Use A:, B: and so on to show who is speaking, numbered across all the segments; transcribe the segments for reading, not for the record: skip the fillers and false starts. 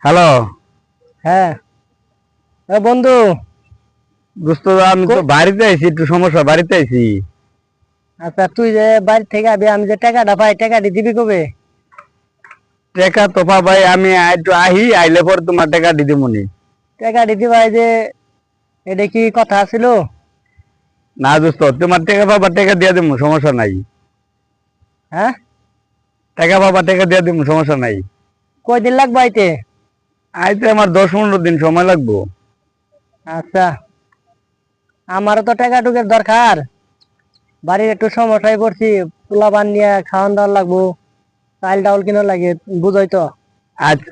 A: Hello.
B: হ্যাঁ বন্ধু,
A: দোস্ত আমি তো বাড়িতে আইছি, একটু সমস্যা, বাড়িতে আইছি।
B: আচ্ছা তুই যে বাড়ি থেকে আবি, আমি যে টাকাটা পাই টাকাটি দিবি কবে?
A: টাকা তো ভাই আমি একটু আইলে পর তোমার টাকা দিতে মনে।
B: টাকাটি দিবাই যে, এটা কি কথা ছিল?
A: না দোস্ত, তোমার টাকা পাবা, টাকা দিয়ে দেবো, সমস্যা নাই।
B: হ্যাঁ,
A: টাকা পাবা, টাকা দিয়ে দেবো, সমস্যা নাই।
B: কয়দিন লাগবে আইতে?
A: আইতে আমার 10-15 দিন সময় লাগবো।
B: আচ্ছা, আমারও তো টাকা টুকের দরকার, বাড়ির একটু সমস্যায় পড়ছি, পোলা বান নিয়ে খাওয়ান দাওয়ার লাগবো, চাল ডাউল কিনা লাগে, বুঝই তো।
A: আচ্ছা,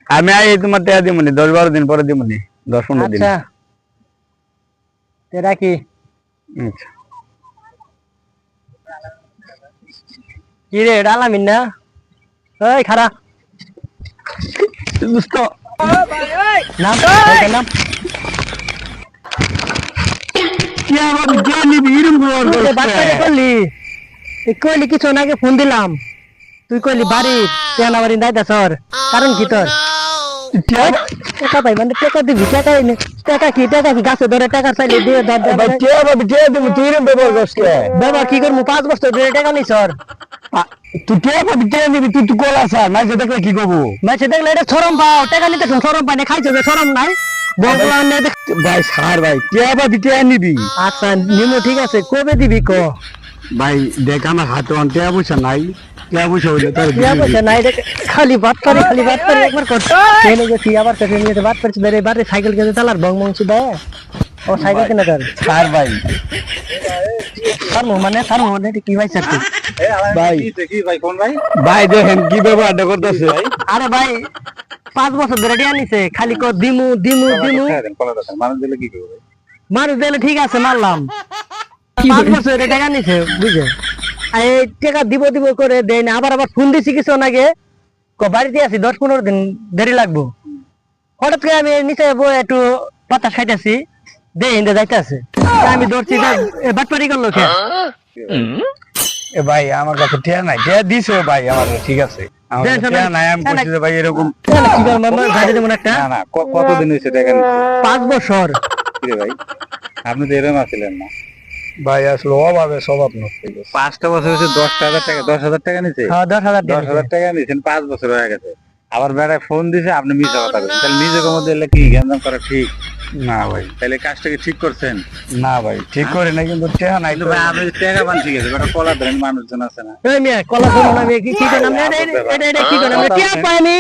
A: আমি তোমার টাকা দিব নি, 10-12 দিন পরে দিব নি, 10-15 দিন।
B: আচ্ছা রাখি।
A: আচ্ছা।
B: কি রে, এটা আলামিন না? ওই খারা
A: দোস্ত
B: নাম, নাম
A: কি আমার কে নিবি এরকম
B: করলি? কইলি কিছু নাকি ফোন দিলাম, তুই কইলি বাড়ি তেনা বাড়ি দায়িত্ব সর, কারণ কি তোর? টাকা পাই মানে টাকা দিবি, টাকা এনে টাকা কি গাছে ধরে টাকা চাইলে দিয়ে বাবা কি করবো? 5 বছর ধরে টাকা নেই সর।
A: তুই কে পাবি, কে নিবি? তুই তুই কলা স্যার না, দেখলে কি করবো?
B: মাসে দেখলে এটা সরম পাও, টাকা নিতে তুমি সরম পাই না, খাইছো যে সরম নাই?
A: ভাই স্যার, ভাই কে পাবি, কে নিবি?
B: আচ্ছা নিমো, ঠিক আছে, কবে দিবি ক?
A: ভাই দেখ, আমার হাতে অন্তে পয়সা নাই, কে পয়সা হইলে তোর
B: পয়সা নাই রে, খালি বাদ পারি একবার কর। ট্রেনে গেছি, আবার ট্রেনে গেছে, বাদ পারছি ধরে বাড়ি সাইকেল কিনে চালার বং বংশী দেয়, ও সাইকেল কিনে তার
A: স্যার। ভাই
B: মানে কি ভাই স্যার?
A: ভাই ভাই দেখেন কি ব্যবহারটা করতেছে।
B: আরে ভাই 5 বছর ধরে টিয়া নিছে, খালি কর দিমু দিমু দিমু, মানুষ দিলে ঠিক আছে মারলাম, 5 বছর ধরে টাকা নিছে বুঝে, এই টাকা দিব দিব করে দেয় না, আবার ফোন দিছি কিছু আগে, বাড়িতে আছি 10-15 দিন দেরি লাগবো, হঠাৎ করে আমি নিচে বই একটু বাতাস খাইতেছি, দেয় হিন্দে যাইতে আছে, আমি ধরছি বাটপারি করলো কে?
A: এ ভাই আমার কাছে টিয়া নাই, টিয়া দিছো ভাই আমার, ঠিক আছে আমার কাছে টিয়া নাই, আমি বলছি যে ভাই এরকম
B: কি করবো গাড়ি দেবো একটা।
A: না না, কতদিন হয়েছে টাকা নিতে?
B: 5 বছর।
A: কি ভাই, আপনি তো এরকম আছিলেন না ভাই, আসলে অভাবে স্বভাব নষ্ট হয়ে গেছে। 5টা বছর হয়েছে, 10,000 টাকা, 10,000 টাকা নিছে।
B: হ্যাঁ 10,000
A: টাকা নিছেন, 5 বছর হয়ে গেছে, আবার বেড়ায় ফোন দিছে, আপনি মিথ্যা কথা বলছেন, তাহলে নিজের মধ্যে এলে কি গ্যাঞ্জাম করা ঠিক না ভাই? তাহলে কাজটাকে ঠিক করছেন না ভাই? ঠিক করে না, কিন্তু টাকা নাই তো ভাই, আপনি টাকা পান ঠিক আছে, বেটা কলা ধরেন মানুষজন আছে না,
B: এই মিয়া কলা ধরুন, আমি কি করলাম? এটা কি করলাম? টিয়া পাই আমি,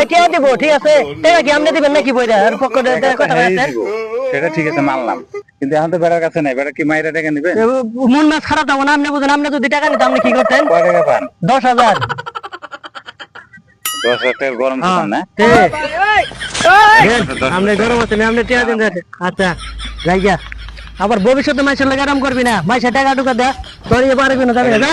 B: টিয়া দিব, ঠিক আছে, টাকা কি আপনি দিবেন নাকি বইরা? আর পক্ষ কথা বলছেন,
A: সেটা ঠিক আছে মানলাম, কিন্তু এখন তো বেড়ার কাছে নাই, বেড়া কি মাইরা টাকা নিবে?
B: মন মাছ খারাপ হবো না, আপনি বুঝেন, আপনি যদি টাকা নিতেন আপনি কি করতেন?
A: কয় টাকা পান?
B: 10,000।
A: 10,000 টাকা গরম পান না?
B: আপনি গরম আছেন, আপনি টিয়া দিন। আচ্ছা যাইগা, আবার ভবিষ্যতে মাইসের লাগে আরাম করবি না, মাইসের টাকা টুকা দেয় তোর পারবি না, যাবি না।